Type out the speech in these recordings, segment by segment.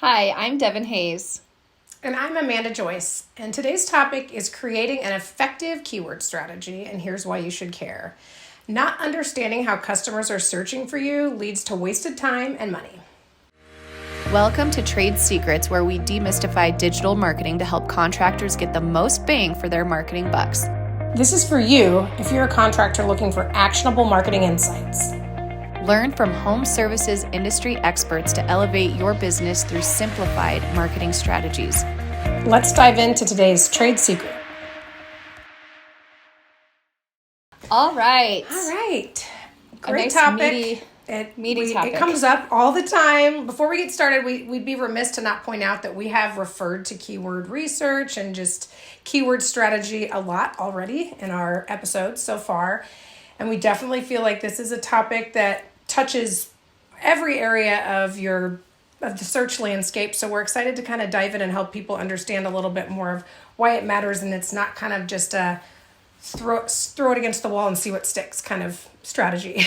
Hi, I'm Devin Hayes. And I'm Amanda Joyce. And today's topic is creating an effective keyword strategy, and here's why you should care. Not understanding how customers are searching for you leads to wasted time and money. Welcome to Trade Secrets, where we demystify digital marketing to help contractors get the most bang for their marketing bucks. This is for you if you're a contractor looking for actionable marketing insights. Learn from home services industry experts to elevate your business through simplified marketing strategies. Let's dive into today's trade secret. All right. Great nice topic. Meaty topic. It comes up all the time. Before we get started, we'd be remiss to not point out that we have referred to keyword research and just keyword strategy a lot already in our episodes so far. And we definitely feel like this is a topic that touches every area of the search landscape. So we're excited to kind of dive in and help people understand a little bit more of why it matters, and it's not kind of just a throw it against the wall and see what sticks kind of strategy.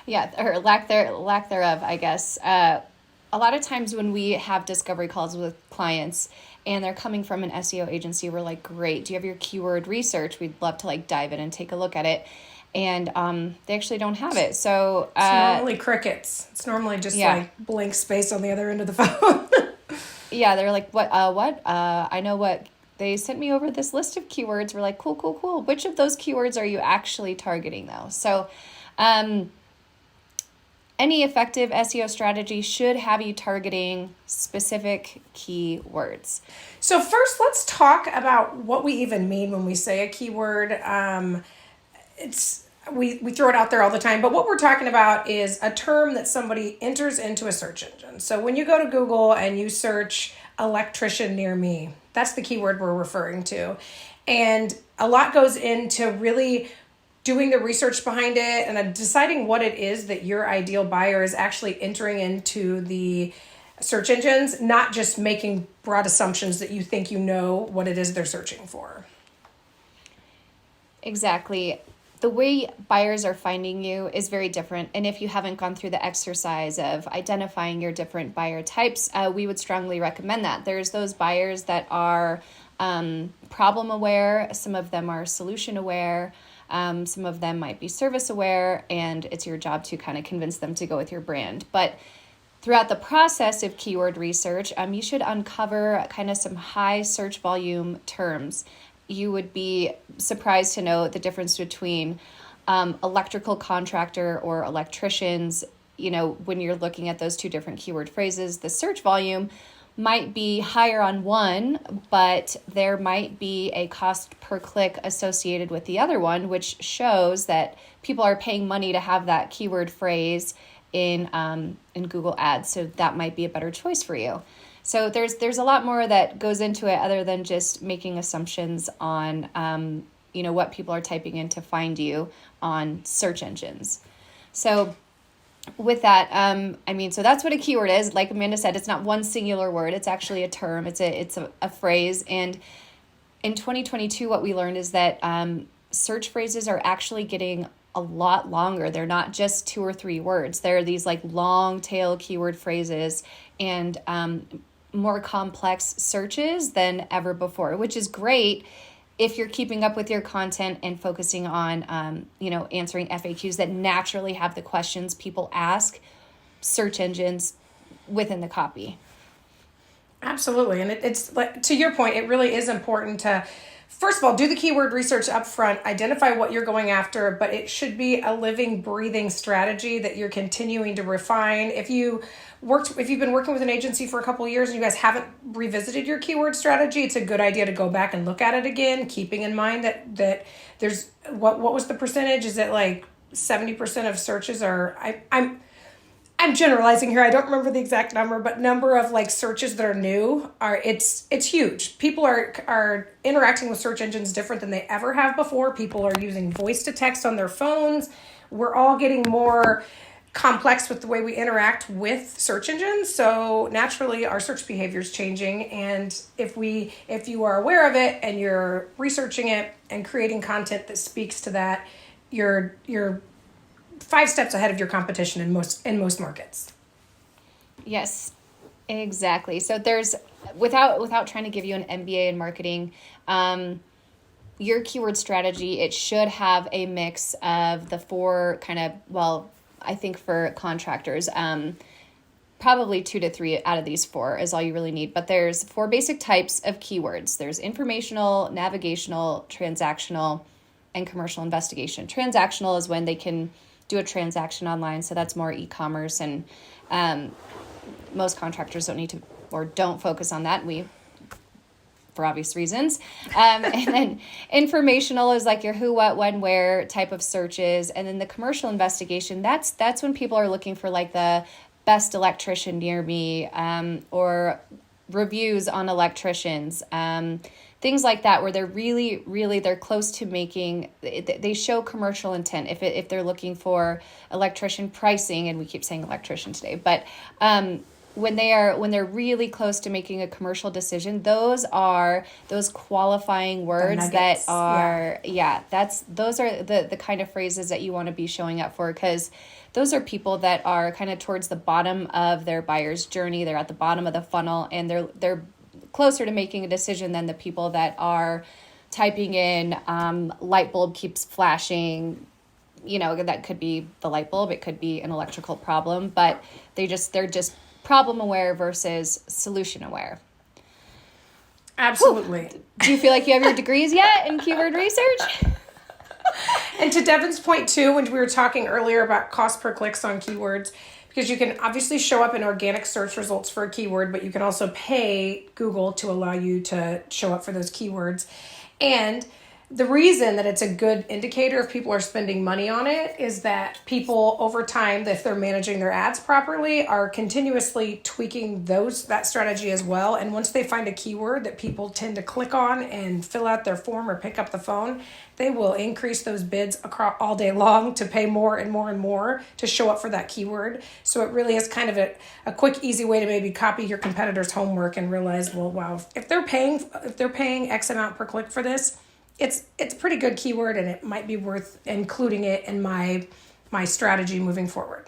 Yeah, or lack thereof, I guess. A lot of times when we have discovery calls with clients and they're coming from an SEO agency, we're like, great, do you have your keyword research? We'd love to dive in and take a look at it. And they actually don't have it. So it's normally crickets. It's normally just blank space on the other end of the phone. Yeah, they're like, what? I know what. They sent me over this list of keywords. We're like, cool. Which of those keywords are you actually targeting though? So any effective SEO strategy should have you targeting specific keywords. So first, let's talk about what we even mean when we say a keyword. We throw it out there all the time, but what we're talking about is a term that somebody enters into a search engine. So when you go to Google and you search electrician near me, that's the keyword we're referring to. And a lot goes into really doing the research behind it and deciding what it is that your ideal buyer is actually entering into the search engines, not just making broad assumptions that you think you know what it is they're searching for. Exactly. The way buyers are finding you is very different. And if you haven't gone through the exercise of identifying your different buyer types, we would strongly recommend that. There's those buyers that are problem aware. Some of them are solution aware. Some of them might be service aware, and it's your job to kind of convince them to go with your brand. But throughout the process of keyword research, you should uncover kind of some high search volume terms. You would be surprised to know the difference between electrical contractor or electricians. You know, when you're looking at those two different keyword phrases, the search volume might be higher on one, but there might be a cost per click associated with the other one, which shows that people are paying money to have that keyword phrase in Google Ads. So that might be a better choice for you. So there's a lot more that goes into it other than just making assumptions on what people are typing in to find you on search engines. So with that, so that's what a keyword is. Like Amanda said, it's not one singular word. It's actually a term. It's a phrase. And in 2022, what we learned is that search phrases are actually getting a lot longer. They're not just 2 or 3 words. They're these long tail keyword phrases and more complex searches than ever before, which is great if you're keeping up with your content and focusing on, answering FAQs that naturally have the questions people ask search engines within the copy. Absolutely. And it's like, to your point, it really is important to, first of all, do the keyword research up front, identify what you're going after, but it should be a living, breathing strategy that you're continuing to refine. If you've been working with an agency for a couple of years and you guys haven't revisited your keyword strategy, it's a good idea to go back and look at it again, keeping in mind that there's, what was the percentage? Is it like 70% of searches are, I'm generalizing here. I don't remember the exact number, but number of searches that are new it's huge. People are interacting with search engines different than they ever have before. People are using voice to text on their phones. We're all getting more complex with the way we interact with search engines. So naturally our search behavior is changing. And if you are aware of it and you're researching it and creating content that speaks to that, you're 5 steps ahead of your competition in most markets. Yes. Exactly. So there's without trying to give you an MBA in marketing, your keyword strategy, it should have a mix of the four kind of, well, I think for contractors, probably 2 to 3 out of these four is all you really need. But there's four basic types of keywords. There's informational, navigational, transactional, and commercial investigation. Transactional is when they can do a transaction online. So that's more e-commerce, and most contractors don't need to or don't focus on that. For obvious reasons. And then informational is like your who, what, when, where type of searches. And then the commercial investigation, that's when people are looking for like the best electrician near me, or reviews on electricians, things like that, where they're really, they're close to making, they show commercial intent. If they're looking for electrician pricing, and we keep saying electrician today, but, when they're really close to making a commercial decision, those are those qualifying words that are, those are the kind of phrases that you want to be showing up for, because those are people that are kind of towards the bottom of their buyer's journey. They're at the bottom of the funnel, and they're closer to making a decision than the people that are typing in, light bulb keeps flashing. That could be the light bulb. It could be an electrical problem, but they're just problem aware versus solution aware. Absolutely. Whew. Do you feel like you have your degrees yet in keyword research? And to Devin's point too, when we were talking earlier about cost per clicks on keywords, because you can obviously show up in organic search results for a keyword, but you can also pay Google to allow you to show up for those keywords. And the reason that it's a good indicator if people are spending money on it is that people over time, if they're managing their ads properly, are continuously tweaking that strategy as well. And once they find a keyword that people tend to click on and fill out their form or pick up the phone, they will increase those bids across all day long to pay more and more and more to show up for that keyword. So it really is kind of a quick, easy way to maybe copy your competitor's homework and realize, well, wow, if they're paying X amount per click for this, it's a pretty good keyword, and it might be worth including it in my strategy moving forward.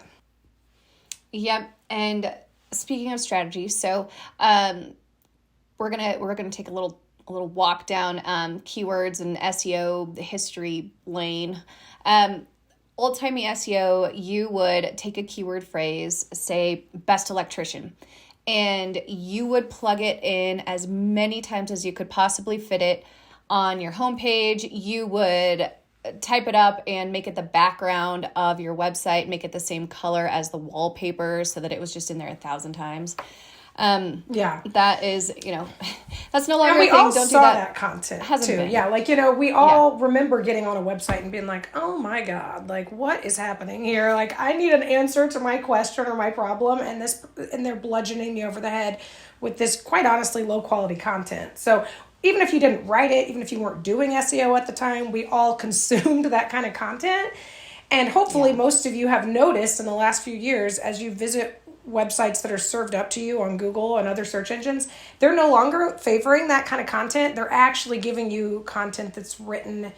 Yep. And speaking of strategy, so we're gonna take a little walk down keywords and SEO history lane. Old-timey SEO, you would take a keyword phrase, say best electrician, and you would plug it in as many times as you could possibly fit it on your homepage. You would type it up and make it the background of your website, make it the same color as the wallpaper so that it was just in there 1,000 times. That is, that's no longer and we a thing. all Don't saw do that. Content Hasn't too. been. Yeah, like we all remember getting on a website and being like, "Oh my god, like what is happening here? Like I need an answer to my question or my problem," and they're bludgeoning me over the head with this quite honestly low quality content. So even if you didn't write it, even if you weren't doing SEO at the time, we all consumed that kind of content. And hopefully most of you have noticed in the last few years, as you visit websites that are served up to you on Google and other search engines, they're no longer favoring that kind of content. They're actually giving you content that's written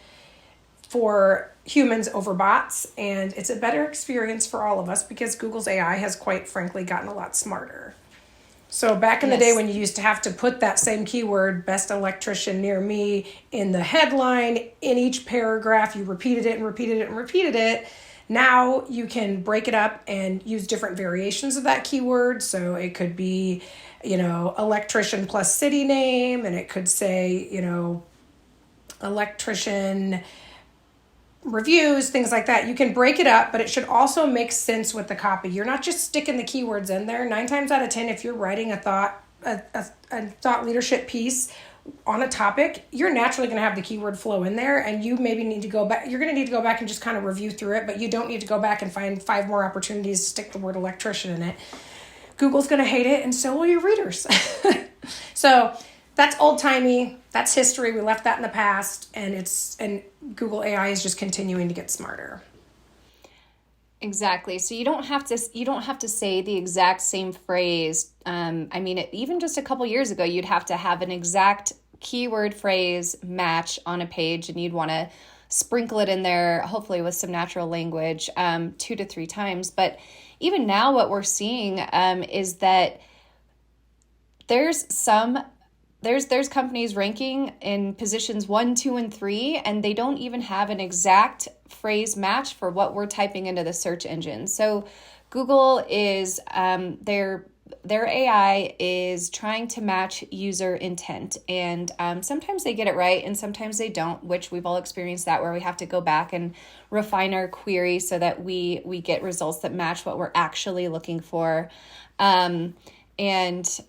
for humans over bots. And it's a better experience for all of us because Google's AI has quite frankly gotten a lot smarter. So back in the day when you used to have to put that same keyword, best electrician near me, in the headline, in each paragraph, you repeated it and repeated it and repeated it. Now you can break it up and use different variations of that keyword. So it could be, electrician plus city name, and it could say, electrician reviews, things like that. You can break it up, but it should also make sense with the copy. You're not just sticking the keywords in there. 9 times out of 10, if you're writing a thought leadership piece on a topic, you're naturally going to have the keyword flow in there, and you maybe need to go back. You're going to need to go back and just kind of review through it, but you don't need to go back and find 5 more opportunities to stick the word electrician in it. Google's going to hate it, and so will your readers. So that's old-timey. That's history. We left that in the past, and Google AI is just continuing to get smarter. Exactly. So you don't have to say the exact same phrase. Even just a couple years ago, you'd have to have an exact keyword phrase match on a page, and you'd want to sprinkle it in there, hopefully with some natural language, 2 to 3 times. But even now, what we're seeing is that There's companies ranking in positions 1, 2, and 3, and they don't even have an exact phrase match for what we're typing into the search engine. So Google is their AI is trying to match user intent, and sometimes they get it right and sometimes they don't, which we've all experienced that, where we have to go back and refine our query so that we get results that match what we're actually looking for. And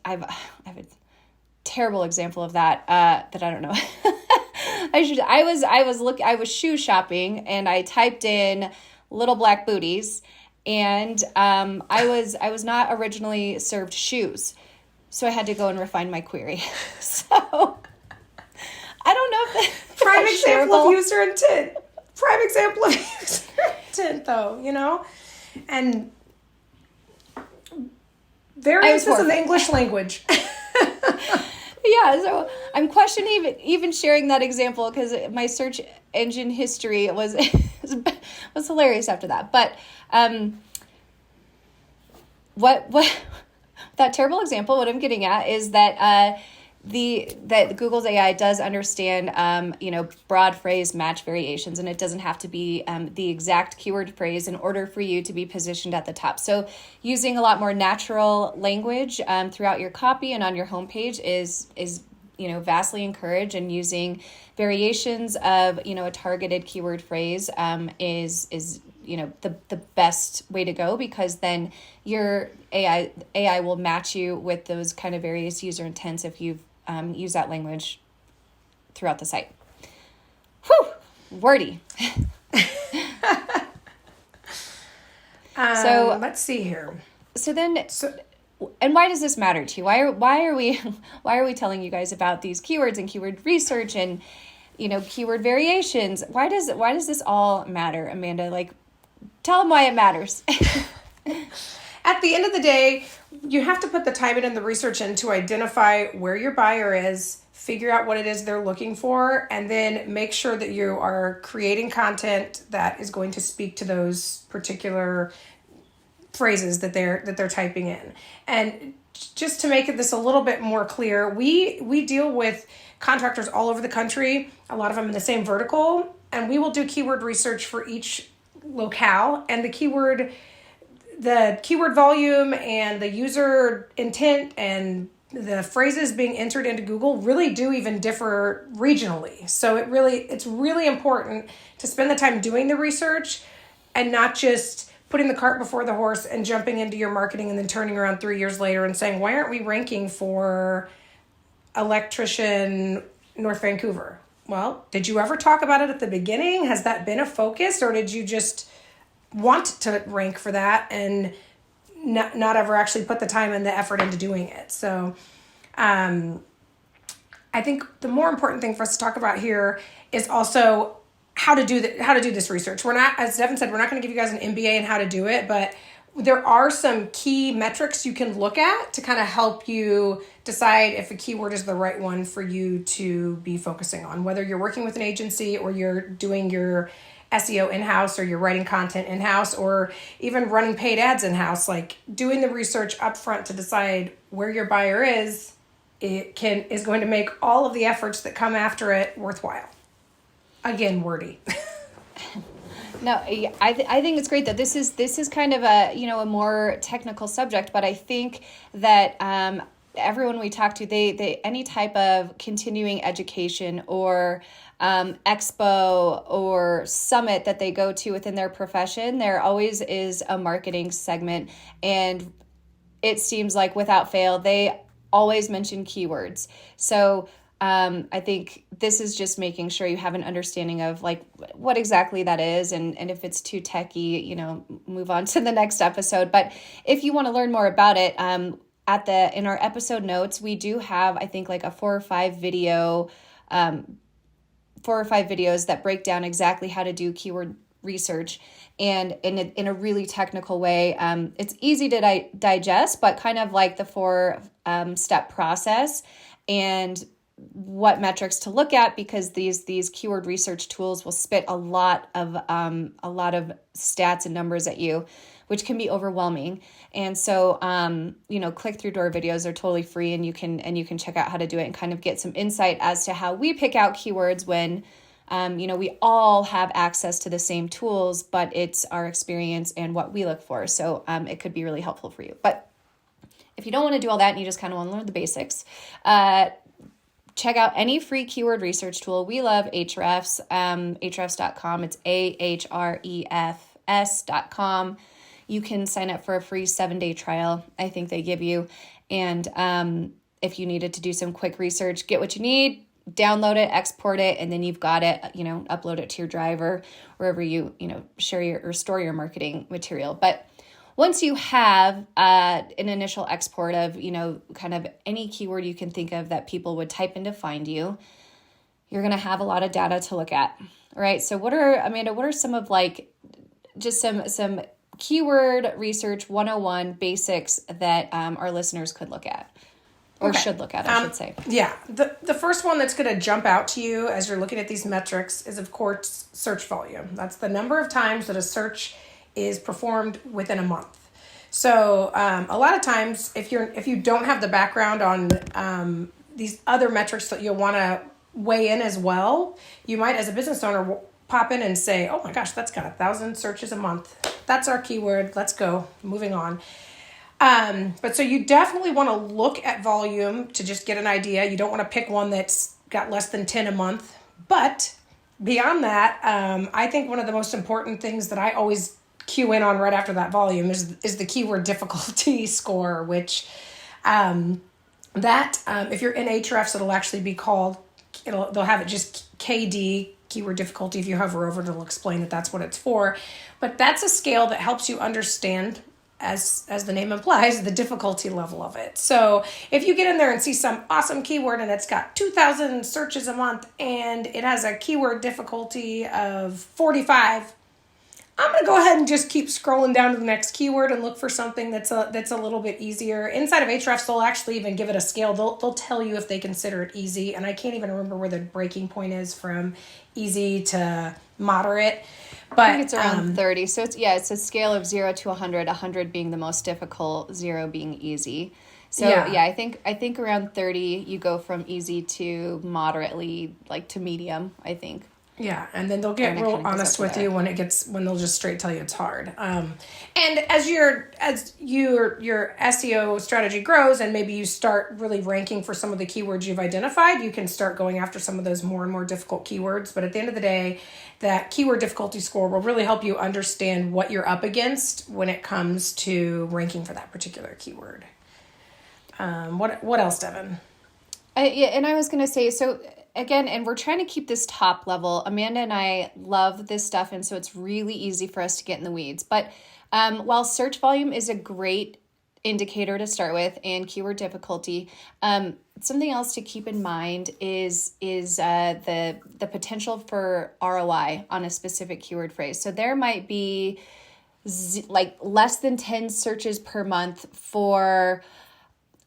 I've a terrible example of that that I don't know. I was shoe shopping and I typed in little black booties, and I was not originally served shoes, so I had to go and refine my query. So I don't know if Prime that's example shareable. of user intent. Prime example of user intent, though, you know? And variance is in the English language. Yeah, so I'm questioning even sharing that example because my search engine history was hilarious after that. But what that terrible example, what I'm getting at is that that Google's AI does understand broad phrase match variations, and it doesn't have to be the exact keyword phrase in order for you to be positioned at the top. So using a lot more natural language throughout your copy and on your homepage is vastly encouraged, and using variations of a targeted keyword phrase is the best way to go, because then your AI will match you with those kind of various user intents if you've used that language throughout the site. Whew, wordy. So let's see here. And why does this matter to you? Why are we telling you guys about these keywords and keyword research and keyword variations? Why does this all matter, Amanda? Like, tell them why it matters. At the end of the day, you have to put the time and the research in to identify where your buyer is, figure out what it is they're looking for, and then make sure that you are creating content that is going to speak to those particular phrases that they're typing in. And just to make this a little bit more clear, we deal with contractors all over the country, a lot of them in the same vertical, and we will do keyword research for each locale, and the keyword volume and the user intent and the phrases being entered into Google really do even differ regionally. So it's really important to spend the time doing the research and not just putting the cart before the horse and jumping into your marketing and then turning around 3 years later and saying, why aren't we ranking for electrician North Vancouver? Well, did you ever talk about it at the beginning? Has that been a focus, or did you just want to rank for that and not ever actually put the time and the effort into doing it? So I think the more important thing for us to talk about here is also how to do this research. We're not, as Devin said, we're not going to give you guys an MBA in how to do it, but there are some key metrics you can look at to kind of help you decide if a keyword is the right one for you to be focusing on, whether you're working with an agency or you're doing your SEO in-house or you're writing content in-house or even running paid ads in-house. Like, doing the research upfront to decide where your buyer is going to make all of the efforts that come after it worthwhile. Again, wordy. No, I think it's great that this is kind of a more technical subject, but I think that everyone we talk to, they any type of continuing education or expo or summit that they go to within their profession, there always is a marketing segment, and it seems like without fail they always mention keywords. So I think this is just making sure you have an understanding of like what exactly that is, and if it's too techy, move on to the next episode. But if you want to learn more about it, in our episode notes, we do have, I think, like 4 or 5 videos that break down exactly how to do keyword research, and in a really technical way. It's easy to digest, but kind of like the 4 step process and what metrics to look at, because these keyword research tools will spit a lot of stats and numbers at you. which can be overwhelming. And so, click-through door videos are totally free, and you can check out how to do it and kind of get some insight as to how we pick out keywords when, we all have access to the same tools, but it's our experience and what we look for. So it could be really helpful for you. But if you don't want to do all that and you just kind of want to learn the basics, check out any free keyword research tool. We love Ahrefs, ahrefs.com. It's ahrefs.com. You can sign up for a free 7-day trial, I think they give you. And if you needed to do some quick research, get what you need, download it, export it, and then you've got it, upload it to your drive or wherever you share or store your marketing material. But once you have an initial export of, kind of any keyword you can think of that people would type in to find you, you're going to have a lot of data to look at, right? So what are some of just some keyword research 101 basics that our listeners could look at? Or should look at, I should say. Yeah. The first one that's going to jump out to you as you're looking at these metrics is, of course, search volume. That's the number of times that a search is performed within a month. So a lot of times, if you don't have the background on these other metrics that you'll want to weigh in as well, you might, as a business owner, pop in and say, oh my gosh, that's got 1,000 searches a month. That's our keyword. Let's go. Moving on. But so you definitely want to look at volume to just get an idea. You don't want to pick one that's got less than 10 a month. But beyond that, I think one of the most important things that I always cue in on right after that volume is the keyword difficulty score, which if you're in Ahrefs, it'll actually be called, they'll have it just KD, keyword difficulty. If you hover over it, it'll explain that that's what it's for. But that's a scale that helps you understand, as the name implies, the difficulty level of it. So if you get in there and see some awesome keyword and it's got 2,000 searches a month and it has a keyword difficulty of 45, I'm going to go ahead and just keep scrolling down to the next keyword and look for something that's a little bit easier. Inside of Ahrefs, they'll actually even give it a scale. They'll tell you if they consider it easy, and I can't even remember where the breaking point is from easy to moderate. But I think it's around 30. So it's a scale of 0 to 100, 100 being the most difficult, 0 being easy. So I think around 30 you go from easy to moderately, to medium, I think. Yeah, and then they'll get real honest with you when they'll just straight tell you it's hard. And as your SEO strategy grows and maybe you start really ranking for some of the keywords you've identified, you can start going after some of those more and more difficult keywords. But at the end of the day, that keyword difficulty score will really help you understand what you're up against when it comes to ranking for that particular keyword. What else, Devin? And I was going to say, so again, and we're trying to keep this top level. Amanda and I love this stuff, and so it's really easy for us to get in the weeds. But while search volume is a great indicator to start with, and keyword difficulty, something else to keep in mind is the potential for ROI on a specific keyword phrase. So there might be less than 10 searches per month for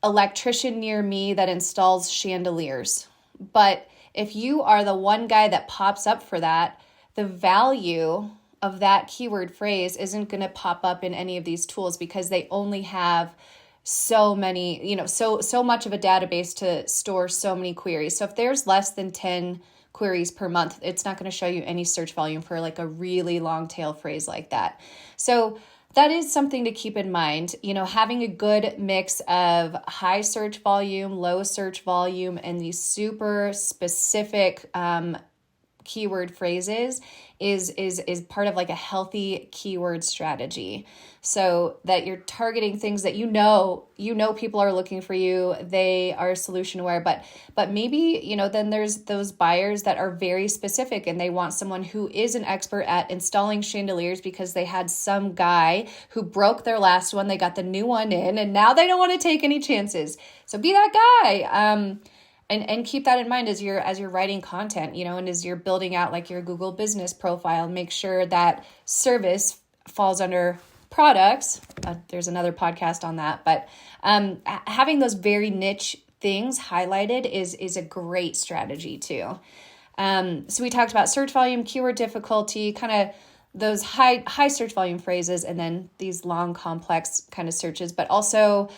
electrician near me that installs chandeliers. But if you are the one guy that pops up for that, the value of that keyword phrase isn't going to pop up in any of these tools because they only have so many, so much of a database to store so many queries. So if there's less than 10 queries per month, it's not going to show you any search volume for a really long tail phrase like that. So that is something to keep in mind, having a good mix of high search volume, low search volume, and these super specific keyword phrases is part of a healthy keyword strategy, so that you're targeting things that people are looking for you, they are solution aware, but maybe then there's those buyers that are very specific and they want someone who is an expert at installing chandeliers because they had some guy who broke their last one, they got the new one in, and now they don't want to take any chances. So be that guy. And keep that in mind as you're writing content, and as you're building out your Google business profile. Make sure that service falls under products. There's another podcast on that, but having those very niche things highlighted is a great strategy too. So we talked about search volume, keyword difficulty, kind of those high search volume phrases, and then these long, complex kind of searches. But also,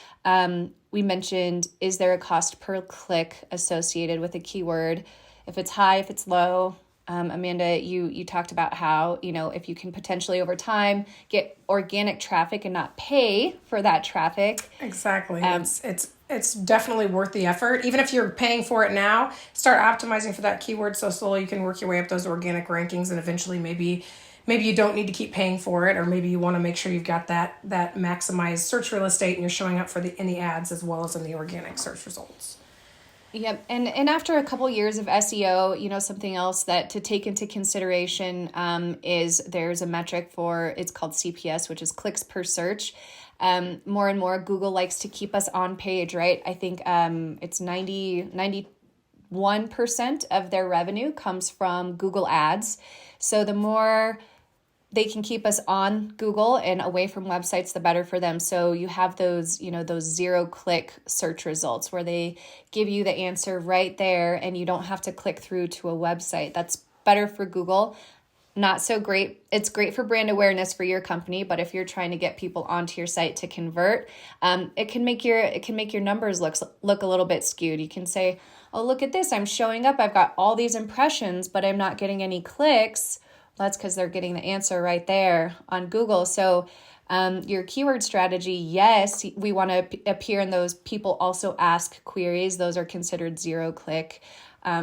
we mentioned, is there a cost per click associated with a keyword? If it's high, if it's low. Amanda, you talked about how, if you can potentially over time get organic traffic and not pay for that traffic. Exactly. It's definitely worth the effort. Even if you're paying for it now, start optimizing for that keyword so slowly you can work your way up those organic rankings, and eventually maybe you don't need to keep paying for it, or maybe you want to make sure you've got that maximized search real estate and you're showing up in the ads as well as in the organic search results. Yep. And after a couple years of SEO, something else that to take into consideration is there's a metric it's called CPS, which is clicks per search. More and more Google likes to keep us on page, right? I think it's 91% of their revenue comes from Google ads. So the more they can keep us on Google and away from websites, the better for them. So you have those 0-click search results where they give you the answer right there and you don't have to click through to a website. That's better for Google. Not so great. It's great for brand awareness for your company, but if you're trying to get people onto your site to convert, it can make your numbers look a little bit skewed. You can say, "Oh, look at this. I'm showing up. I've got all these impressions, but I'm not getting any clicks." That's because they're getting the answer right there on Google. So your keyword strategy, yes, we want to appear in those people also ask queries. Those are considered 0-click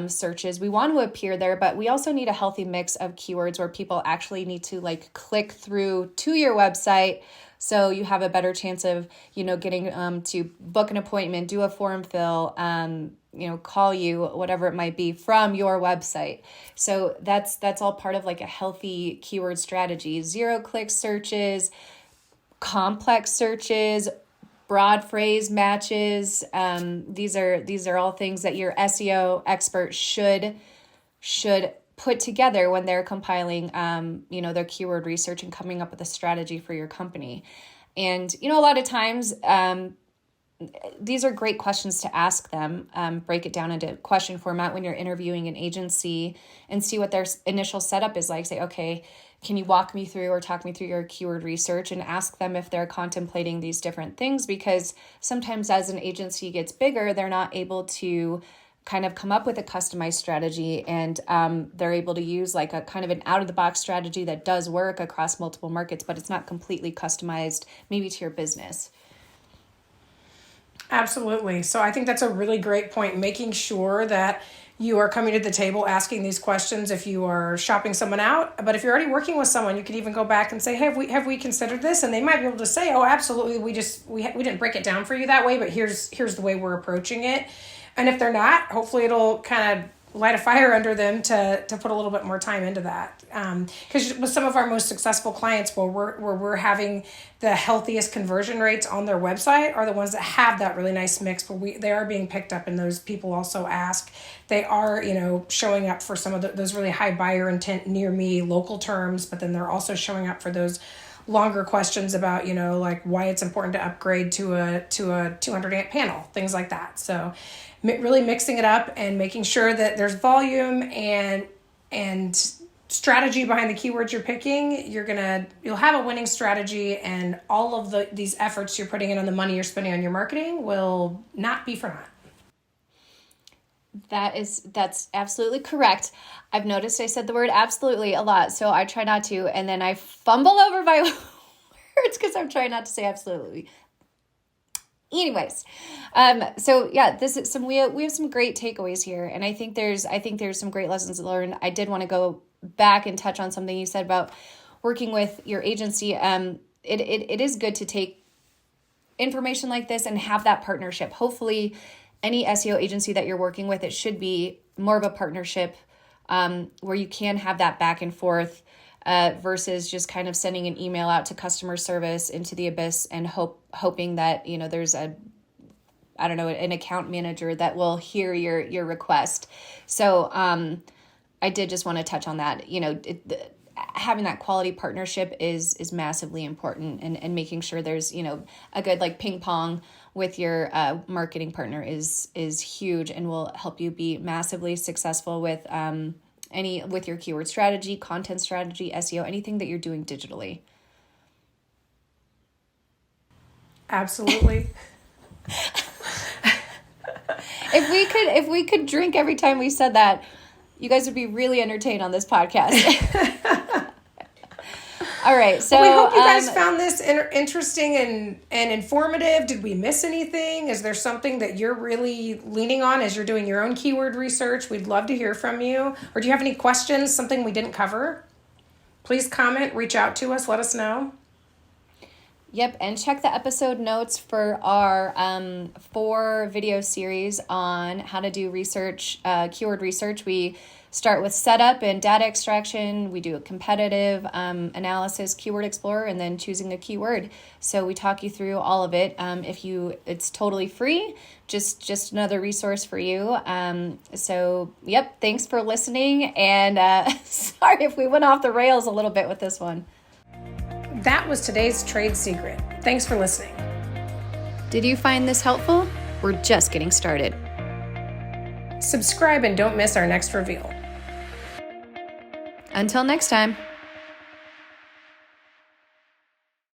searches. We want to appear there, but we also need a healthy mix of keywords where people actually need to click through to your website. So you have a better chance of, getting to book an appointment, do a form fill, call you, whatever it might be from your website. So that's all part of a healthy keyword strategy. 0-click searches, complex searches, broad phrase matches. These are all things that your SEO expert should put together when they're compiling, their keyword research and coming up with a strategy for your company. And, a lot of times, these are great questions to ask them. Break it down into question format when you're interviewing an agency and see what their initial setup is like. Say, okay, can you walk me through or talk me through your keyword research, and ask them if they're contemplating these different things, because sometimes as an agency gets bigger, they're not able to kind of come up with a customized strategy, and they're able to use a kind of an out-of-the-box strategy that does work across multiple markets, but it's not completely customized maybe to your business. Absolutely. So I think that's a really great point, making sure that you are coming to the table asking these questions if you are shopping someone out. But if you're already working with someone, you can even go back and say, hey, have we considered this? And they might be able to say, oh, absolutely. We didn't break it down for you that way, but here's the way we're approaching it. And if they're not, hopefully it'll kind of light a fire under them to put a little bit more time into that. Because with some of our most successful clients, where we're having the healthiest conversion rates on their website are the ones that have that really nice mix where they are being picked up, and those people also ask. They are, showing up for some of those really high buyer intent near me local terms, but then they're also showing up for those longer questions about, why it's important to upgrade to a 200 amp panel, things like that. So really mixing it up and making sure that there's volume and strategy behind the keywords you're picking. You'll have a winning strategy, and all of these efforts you're putting in on the money you're spending on your marketing will not be for naught. That's absolutely correct. I've noticed I said the word absolutely a lot, so I try not to, and then I fumble over my words because I'm trying not to say absolutely. Anyways, so yeah, this is we have some great takeaways here, and I think there's some great lessons to learn. I did want to go back and touch on something you said about working with your agency. It is good to take information like this and have that partnership. Hopefully, any SEO agency that you're working with, it should be more of a partnership where you can have that back and forth. Versus just kind of sending an email out to customer service into the abyss and hoping that, there's an account manager that will hear your request. So I did just want to touch on that. Having that quality partnership is massively important, and making sure there's, a good ping pong with your marketing partner is huge and will help you be massively successful with any with your keyword strategy, content strategy, SEO, anything that you're doing digitally. Absolutely. If we could drink every time we said that, you guys would be really entertained on this podcast. All right, so we hope you guys found this interesting and informative. Did we miss anything? Is there something that you're really leaning on as you're doing your own keyword research? We'd love to hear from you. Or do you have any questions, something we didn't cover? Please comment, reach out to us, let us know. Yep, and check the episode notes for our 4 video series on how to do research, keyword research. We start with setup and data extraction. We do a competitive analysis, keyword explorer, and then choosing a keyword. So we talk you through all of it. It's totally free. Just another resource for you. So yep, thanks for listening. And sorry if we went off the rails a little bit with this one. That was today's trade secret. Thanks for listening. Did you find this helpful? We're just getting started. Subscribe and don't miss our next reveal. Until next time.